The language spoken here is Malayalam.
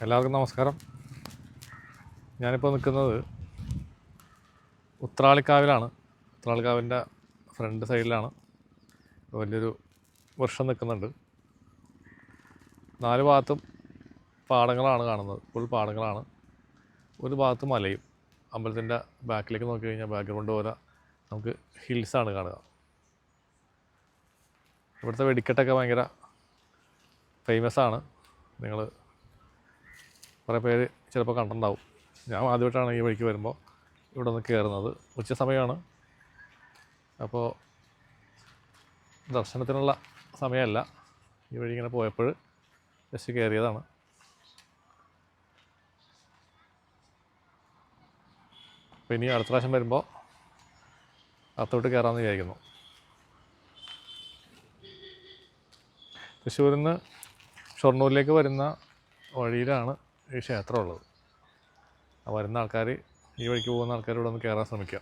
എല്ലാവർക്കും നമസ്കാരം. ഞാനിപ്പോൾ നിൽക്കുന്നത് ഉത്രാളിക്കാവിലാണ്. ഉത്രാളിക്കാവിൻ്റെ ഫ്രണ്ട് സൈഡിലാണ് വലിയൊരു വൃക്ഷം നിൽക്കുന്നുണ്ട്. 4 ഭാഗത്തും പാടങ്ങളാണ് കാണുന്നത്, ഫുൾ പാടങ്ങളാണ്. ഒരു ഭാഗത്ത് മലയും. അമ്പലത്തിൻ്റെ ബാക്കിലേക്ക് നോക്കി കഴിഞ്ഞാൽ ബാക്ക്ഗ്രൗണ്ട് പോലെ നമുക്ക് ഹിൽസാണ് കാണുക. ഇവിടുത്തെ വെടിക്കെട്ടൊക്കെ ഭയങ്കര ഫേമസ് ആണ്. നിങ്ങൾ കുറേ പേര് ചിലപ്പോൾ കണ്ടിട്ടുണ്ടാവും. ഞാൻ ആദ്യമായിട്ടാണ് ഈ വഴിക്ക് വരുമ്പോൾ ഇവിടെ നിന്ന് കയറുന്നത്. ഉച്ച സമയമാണ്, അപ്പോൾ ദർശനത്തിനുള്ള സമയമല്ല. ഈ വഴി ഇങ്ങനെ പോയപ്പോൾ ജസ്റ്റ് കയറിയതാണ്. അപ്പോൾ ഇനി അടുത്ത പ്രാവശ്യം വരുമ്പോൾ അകത്തോട്ട് കയറാമെന്ന് വിചാരിക്കുന്നു. തൃശ്ശൂരിൽ നിന്ന് ഷൊർണൂരിലേക്ക് വരുന്ന വഴിയിലാണ് ഈ ക്ഷേത്രം ഉള്ളത്. വരുന്ന ആൾക്കാർ, ഈ വഴിക്ക് പോകുന്ന ആൾക്കാർ ഇവിടെ ഒന്ന് കയറാൻ ശ്രമിക്കുക.